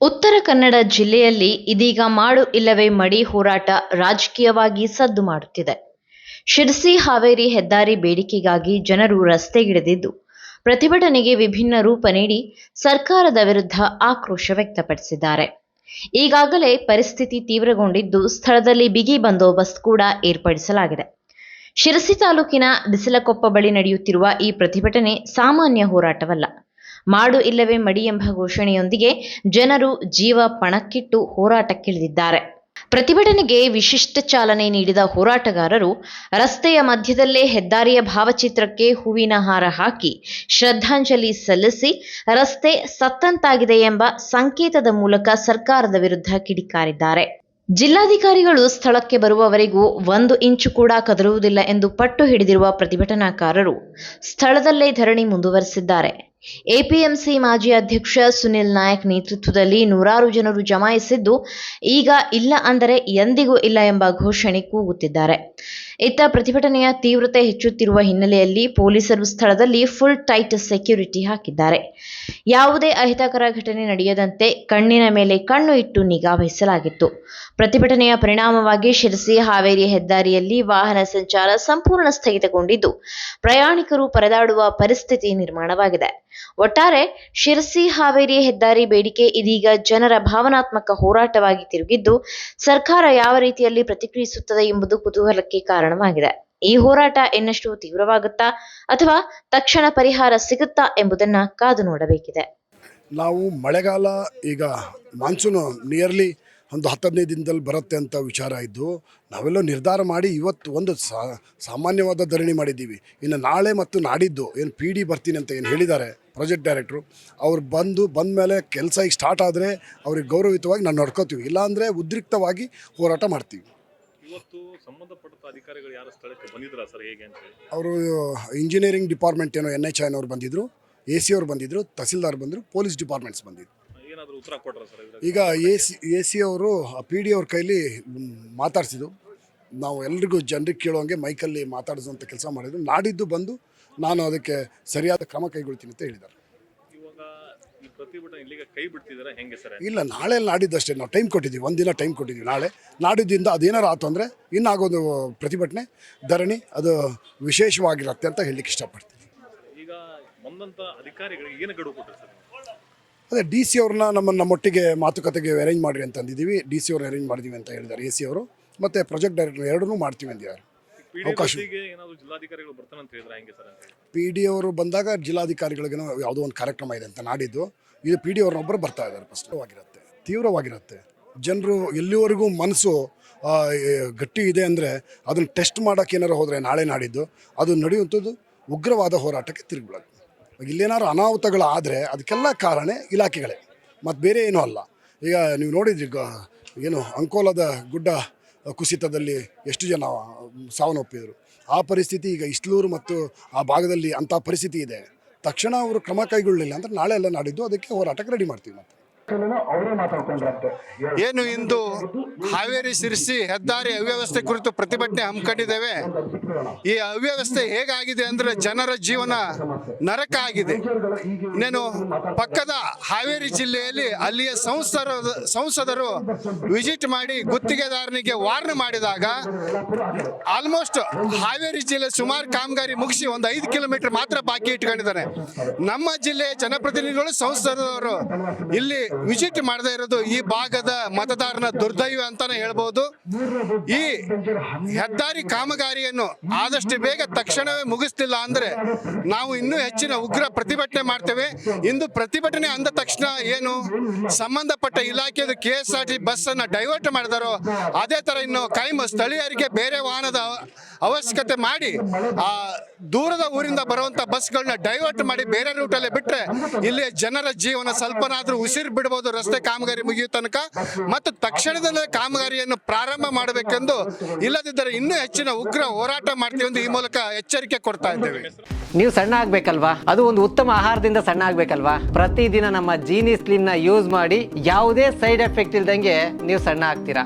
ಉತ್ತರ ಕನ್ನಡ ಜಿಲ್ಲೆಯಲ್ಲಿ ಇದೀಗ ಮಾಡು ಇಲ್ಲವೇ ಮಡಿ ಹೋರಾಟ ರಾಜಕೀಯವಾಗಿ ಸದ್ದು ಮಾಡುತ್ತಿದೆ. ಶಿರಸಿ ಹಾವೇರಿ ಹೆದ್ದಾರಿ ಬೇಡಿಕೆಗಾಗಿ ಜನರು ರಸ್ತೆಗಿಳಿದಿದ್ದು, ಪ್ರತಿಭಟನೆಗೆ ವಿಭಿನ್ನ ರೂಪ ನೀಡಿ ಸರ್ಕಾರದ ವಿರುದ್ಧ ಆಕ್ರೋಶ ವ್ಯಕ್ತಪಡಿಸಿದ್ದಾರೆ. ಈಗಾಗಲೇ ಪರಿಸ್ಥಿತಿ ತೀವ್ರಗೊಂಡಿದ್ದು, ಸ್ಥಳದಲ್ಲಿ ಬಿಗಿ ಬಂದೋಬಸ್ತ್ ಕೂಡ ಏರ್ಪಡಿಸಲಾಗಿದೆ. ಶಿರಸಿ ತಾಲೂಕಿನ ಬಿಸಿಲಕೊಪ್ಪ ಬಳಿ ನಡೆಯುತ್ತಿರುವ ಈ ಪ್ರತಿಭಟನೆ ಸಾಮಾನ್ಯ ಹೋರಾಟವಲ್ಲ. ಮಾಡು ಇಲ್ಲವೇ ಮಡಿ ಎಂಬ ಘೋಷಣೆಯೊಂದಿಗೆ ಜನರು ಜೀವ ಪಣಕ್ಕಿಟ್ಟು ಹೋರಾಟಕ್ಕಿಳಿದಿದ್ದಾರೆ. ಪ್ರತಿಭಟನೆಗೆ ವಿಶಿಷ್ಟ ಚಾಲನೆ ನೀಡಿದ ಹೋರಾಟಗಾರರು ರಸ್ತೆಯ ಮಧ್ಯದಲ್ಲೇ ಹೆದ್ದಾರಿಯ ಭಾವಚಿತ್ರಕ್ಕೆ ಹೂವಿನ ಹಾರ ಹಾಕಿ ಶ್ರದ್ಧಾಂಜಲಿ ಸಲ್ಲಿಸಿ ರಸ್ತೆ ಸತ್ತಂತಾಗಿದೆ ಎಂಬ ಸಂಕೇತದ ಮೂಲಕ ಸರ್ಕಾರದ ವಿರುದ್ಧ ಕಿಡಿಕಾರಿದ್ದಾರೆ. ಜಿಲ್ಲಾಧಿಕಾರಿಗಳು ಸ್ಥಳಕ್ಕೆ ಬರುವವರೆಗೂ 1 ಇಂಚು ಕೂಡ ಕದಲುವುದಿಲ್ಲ ಎಂದು ಪಟ್ಟು ಹಿಡಿದಿರುವ ಪ್ರತಿಭಟನಾಕಾರರು ಸ್ಥಳದಲ್ಲೇ ಧರಣಿ ಮುಂದುವರೆಸಿದ್ದಾರೆ. ಎಪಿಎಂಸಿ ಮಾಜಿ ಅಧ್ಯಕ್ಷ ಸುನಿಲ್ ನಾಯಕ್ ನೇತೃತ್ವದಲ್ಲಿ ನೂರಾರು ಜನರು ಜಮಾಯಿಸಿದ್ದು, ಈಗ ಇಲ್ಲ ಅಂದರೆ ಎಂದಿಗೂ ಇಲ್ಲ ಎಂಬ ಘೋಷಣೆ ಕೂಗುತ್ತಿದ್ದಾರೆ. ಇತ್ತ ಪ್ರತಿಭಟನೆಯ ತೀವ್ರತೆ ಹೆಚ್ಚುತ್ತಿರುವ ಹಿನ್ನೆಲೆಯಲ್ಲಿ ಪೊಲೀಸರು ಸ್ಥಳದಲ್ಲಿ ಫುಲ್ ಟೈಟ್ ಸೆಕ್ಯೂರಿಟಿ ಹಾಕಿದ್ದಾರೆ. ಯಾವುದೇ ಅಹಿತಕರ ಘಟನೆ ನಡೆಯದಂತೆ ಕಣ್ಣಿನ ಮೇಲೆ ಕಣ್ಣು ಇಟ್ಟು ನಿಗಾ ವಹಿಸಲಾಗಿತ್ತು. ಪ್ರತಿಭಟನೆಯ ಪರಿಣಾಮವಾಗಿ ಶಿರಸಿ ಹಾವೇರಿ ಹೆದ್ದಾರಿಯಲ್ಲಿ ವಾಹನ ಸಂಚಾರ ಸಂಪೂರ್ಣ ಸ್ಥಗಿತಗೊಂಡಿದ್ದು, ಪ್ರಯಾಣಿಕರು ಪರದಾಡುವ ಪರಿಸ್ಥಿತಿ ನಿರ್ಮಾಣವಾಗಿದೆ. ಒಟ್ಟಾರೆ ಶಿರಸಿ ಹಾವೇರಿ ಹೆದ್ದಾರಿ ಬೇಡಿಕೆ ಇದೀಗ ಜನರ ಭಾವನಾತ್ಮಕ ಹೋರಾಟವಾಗಿ ತಿರುಗಿದ್ದು, ಸರ್ಕಾರ ಯಾವ ರೀತಿಯಲ್ಲಿ ಪ್ರತಿಕ್ರಿಯಿಸುತ್ತದೆ ಎಂಬುದು ಕುತೂಹಲಕ್ಕೆ ಕಾರಣವಾಗಿದೆ. ಈ ಹೋರಾಟ ಇನ್ನಷ್ಟು ತೀವ್ರವಾಗುತ್ತಾ ಅಥವಾ ತಕ್ಷಣ ಪರಿಹಾರ ಸಿಗುತ್ತಾ ಎಂಬುದನ್ನು ಕಾದು ನೋಡಬೇಕಿದೆ. ನಾವು ಮಳೆಗಾಲ ಈಗ ಮಾನ್ಸೂನು ನಿಯರ್ಲಿ ಒಂದು 10-15 ದಿನದಲ್ಲಿ ಬರುತ್ತೆ ಅಂತ ವಿಚಾರ ಇದ್ದು, ನಾವೆಲ್ಲ ನಿರ್ಧಾರ ಮಾಡಿ ಇವತ್ತು ಒಂದು ಸಾಮಾನ್ಯವಾದ ಧರಣಿ ಮಾಡಿದ್ದೀವಿ. ಇನ್ನು ನಾಳೆ ಮತ್ತು ನಾಡಿದ್ದು ಏನು PD ಬರ್ತೀನಿ ಅಂತ ಏನು ಹೇಳಿದ್ದಾರೆ ಪ್ರಾಜೆಕ್ಟ್ ಡೈರೆಕ್ಟ್ರು, ಅವ್ರು ಬಂದ ಮೇಲೆ ಕೆಲಸ ಈಗ ಸ್ಟಾರ್ಟ್ ಆದರೆ ಅವ್ರಿಗೆ ಗೌರವಯುತವಾಗಿ ನಾವು ನಡ್ಕೋತೀವಿ, ಇಲ್ಲಾಂದರೆ ಉದ್ರಿಕ್ತವಾಗಿ ಹೋರಾಟ ಮಾಡ್ತೀವಿ. ಇವತ್ತು ಸಂಬಂಧಪಟ್ಟ ಅಧಿಕಾರಿಗಳು ಯಾರು ಸ್ಥಳಕ್ಕೆ ಬಂದಿದ್ರಾ ಸರ್, ಹೇಗೆ ಅಂತ? ಅವರು ಇಂಜಿನಿಯರಿಂಗ್ ಡಿಪಾರ್ಟ್ಮೆಂಟ್ ಏನೋ NHI ಅವರು ಬಂದಿದ್ದರು, AC ಅವರು ಬಂದಿದ್ದರು, ತಹಸೀಲ್ದಾರ್ ಬಂದರು, ಪೊಲೀಸ್ ಡಿಪಾರ್ಟ್ಮೆಂಟ್ಸ್ ಬಂದಿದ್ರು. ಏನಾದರೂ ಉತ್ತರ ಕೊಟ್ಟರು ಸರ್? ಈಗ AC ಅವರು PD ಅವ್ರ ಕೈಲಿ ಮಾತಾಡಿಸಿದ್ರು. ನಾವು ಎಲ್ರಿಗೂ ಜನರಿಗೆ ಕೇಳುವಂಗೆ ಮೈಕಲ್ಲಿ ಮಾತಾಡಿಸುವಂಥ ಕೆಲಸ ಮಾಡಿದ್ರು. ನಾಡಿದ್ದು ಬಂದು ನಾನು ಅದಕ್ಕೆ ಸರಿಯಾದ ಕ್ರಮ ಕೈಗೊಳ್ತೀನಿ ಅಂತ ಹೇಳಿದ್ದಾರೆ. ಇವಾಗ ಈ ಪ್ರತಿಭಟನೆ ಇಲ್ಲಿಗೆ ಕೈ ಬಿಡ್ತಿದ್ದಾರೆ ಹೆಂಗೆ ಸರ್? ಇಲ್ಲ, ನಾಳೆ ನಾಡಿದ್ದಷ್ಟೇ ನಾವು ಟೈಮ್ ಕೊಟ್ಟಿದ್ದೀವಿ, ಒಂದಿನ ಟೈಮ್ ಕೊಟ್ಟಿದ್ದೀವಿ. ನಾಳೆ ನಾಡಿದ್ದಿಂದ ಅದೇನಾರು ಆಯ್ತು ಅಂದರೆ ಇನ್ನಾಗೋದು ಪ್ರತಿಭಟನೆ ಧರಣಿ ಅದು ವಿಶೇಷವಾಗಿರುತ್ತೆ ಅಂತ ಹೇಳಲಿಕ್ಕೆ ಇಷ್ಟಪಡ್ತೀನಿ. ಈಗ ಬಂದಂಥ ಅಧಿಕಾರಿಗಳಿಗೆ ಏನು ಗಡುವು ಕೊಟ್ಟರು ಸರ್? ಅದೇ DC ಅವ್ರನ್ನ ನಮ್ಮೊಟ್ಟಿಗೆ ಮಾತುಕತೆಗೆ ಅರೇಂಜ್ ಮಾಡಿರಿ ಅಂತ ಅಂದಿದ್ದೀವಿ. DC ಅವರು ಅರೇಂಜ್ ಮಾಡಿದ್ದೀವಿ ಅಂತ ಹೇಳಿದ್ದಾರೆ AC ಅವರು, ಮತ್ತು ಪ್ರಾಜೆಕ್ಟ್ ಡೈರೆಕ್ಟರ್ ಎರಡನ್ನೂ ಮಾಡ್ತೀವಿ ಅಂದಿದ್ದಾರೆ. ಅವಕಾಶ ಜಿಲ್ಲಾಧಿಕಾರಿಗಳು ಬರ್ತಾನೆ ಅಂತ ಹೇಳಿದ್ರೆ ಹೆಂಗೆ ಸರ್? PD ಅವರು ಬಂದಾಗ ಜಿಲ್ಲಾಧಿಕಾರಿಗಳಿಗೇನೋ ಯಾವುದೋ ಒಂದು ಕಾರ್ಯಕ್ರಮ ಇದೆ ಅಂತ ನಾಡಿದ್ದು, ಇದು PD ಅವ್ರನ್ನೊಬ್ಬರು ಬರ್ತಾ ಇದ್ದಾರೆ. ಸ್ಪಷ್ಟವಾಗಿರುತ್ತೆ, ತೀವ್ರವಾಗಿರುತ್ತೆ. ಜನರು ಎಲ್ಲಿವರೆಗೂ ಮನಸ್ಸು ಗಟ್ಟಿ ಇದೆ ಅಂದರೆ ಅದನ್ನು ಟೆಸ್ಟ್ ಮಾಡೋಕ್ಕೆ ಏನಾರು ಹೋದರೆ ನಾಳೆ ನಾಡಿದ್ದು ಅದು ನಡೆಯುವಂಥದ್ದು ಉಗ್ರವಾದ ಹೋರಾಟಕ್ಕೆ ತಿರುಗಿಬಿಡೋದು. ಇಲ್ಲೇನಾದ್ರು ಅನಾಹುತಗಳಾದರೆ ಅದಕ್ಕೆಲ್ಲ ಕಾರಣ ಇಲಾಖೆಗಳೇ, ಮತ್ತು ಬೇರೆ ಏನೂ ಅಲ್ಲ. ಈಗ ನೀವು ನೋಡಿದ್ರಿ ಏನು ಅಂಕೋಲದ ಗುಡ್ಡ ಕುಸಿತದಲ್ಲಿ ಎಷ್ಟು ಜನ ಸಾವನ್ನಪ್ಪಿದರು. ಆ ಪರಿಸ್ಥಿತಿ ಈಗ ಇಸ್ಲೂರು ಮತ್ತು ಆ ಭಾಗದಲ್ಲಿ ಅಂಥ ಪರಿಸ್ಥಿತಿ ಇದೆ. ತಕ್ಷಣ ಅವರು ಕ್ರಮ ಕೈಗೊಳ್ಳಲಿಲ್ಲ ಅಂದರೆ ನಾಳೆ ಎಲ್ಲ ನಾಡಿದ್ದು ಅದಕ್ಕೆ ಹೋರಾಟಕ್ಕೆ ರೆಡಿ ಮಾಡ್ತೀವಿ. ಮತ್ತೆ ಏನು ಇಂದು ಹಾವೇರಿ ಶಿರಸಿ ಹೆದ್ದಾರಿ ಅವ್ಯವಸ್ಥೆ ಕುರಿತು ಪ್ರತಿಭಟನೆ ಹಮ್ಮಿಕೊಂಡಿದ್ದೇವೆ. ಈ ಅವ್ಯವಸ್ಥೆ ಹೇಗಾಗಿದೆ ಅಂದರೆ ಜನರ ಜೀವನ ನರಕ ಆಗಿದೆ. ಇನ್ನೇನು ಪಕ್ಕದ ಹಾವೇರಿ ಜಿಲ್ಲೆಯಲ್ಲಿ ಅಲ್ಲಿಯ ಸಂಸದರು ವಿಸಿಟ್ ಮಾಡಿ ಗುತ್ತಿಗೆದಾರನಿಗೆ ವಾರ್ನ್ ಮಾಡಿದಾಗ ಆಲ್ಮೋಸ್ಟ್ ಹಾವೇರಿ ಜಿಲ್ಲೆ ಸುಮಾರು ಕಾಮಗಾರಿ ಮುಗಿಸಿ ಒಂದು 5 ಕಿಲೋಮೀಟರ್ ಮಾತ್ರ ಬಾಕಿ ಇಟ್ಕೊಂಡಿದ್ದಾರೆ. ನಮ್ಮ ಜಿಲ್ಲೆಯ ಜನಪ್ರತಿನಿಧಿಗಳು ಸಂಸದವರು ಇಲ್ಲಿ ವಿಸಿಟ್ ಮಾಡದೇ ಇರೋದು ಈ ಭಾಗದ ಮತದಾರನ ದುರ್ದೈವ ಅಂತಾನೆ ಹೇಳ್ಬೋದು. ಈ ಹೆದ್ದಾರಿ ಕಾಮಗಾರಿಯನ್ನು ಆದಷ್ಟು ಬೇಗ ತಕ್ಷಣವೇ ಮುಗಿಸ್ತಿಲ್ಲ ಅಂದ್ರೆ ನಾವು ಇನ್ನೂ ಹೆಚ್ಚಿನ ಉಗ್ರ ಪ್ರತಿಭಟನೆ ಮಾಡ್ತೇವೆ. ಇಂದು ಪ್ರತಿಭಟನೆ ಅಂದ ತಕ್ಷಣ ಏನು ಸಂಬಂಧಪಟ್ಟ ಇಲಾಖೆದು KSRTC ಬಸ್ ಅನ್ನ ಡೈವರ್ಟ್ ಮಾಡಿದಾರೋ ಅದೇ ತರ ಇನ್ನು ಸ್ಥಳೀಯರಿಗೆ ಬೇರೆ ವಾಹನದ ಅವಶ್ಯಕತೆ ಮಾಡಿ ಆ ದೂರದ ಊರಿಂದ ಬರುವಂತ ಬಸ್ಗಳನ್ನ ಡೈವರ್ಟ್ ಮಾಡಿ ಬೇರೆ ರೂಟಲ್ಲೇ ಬಿಟ್ರೆ ಇಲ್ಲಿ ಜನರ ಜೀವನ ಸ್ವಲ್ಪನಾದ್ರೂ ಉಸಿರು ಬಿಡಬಹುದು ರಸ್ತೆ ಕಾಮಗಾರಿ ಮುಗಿಯುವ ತನಕ. ಮತ್ತು ತಕ್ಷಣದಲ್ಲೇ ಕಾಮಗಾರಿಯನ್ನು ಪ್ರಾರಂಭ ಮಾಡಬೇಕೆಂದು, ಇಲ್ಲದಿದ್ದರೆ ಇನ್ನೂ ಹೆಚ್ಚಿನ ಉಗ್ರ ಹೋರಾಟ ಮಾಡ್ತೀವಿ ಎಂದು ಈ ಮೂಲಕ ಎಚ್ಚರಿಕೆ ಕೊಡ್ತಾ ಇದ್ದೇವೆ. ನೀವು ಸಣ್ಣ ಆಗ್ಬೇಕಲ್ವಾ? ಅದು ಒಂದು ಉತ್ತಮ ಆಹಾರದಿಂದ ಸಣ್ಣ ಆಗ್ಬೇಕಲ್ವಾ? ಪ್ರತಿದಿನ ನಮ್ಮ ಜೀನಿ ಸ್ಲಿಮ್ ನ ಯೂಸ್ ಮಾಡಿ ಯಾವುದೇ ಸೈಡ್ ಎಫೆಕ್ಟ್ ಇಲ್ದಂಗೆ ನೀವು ಸಣ್ಣ ಆಗ್ತೀರಾ.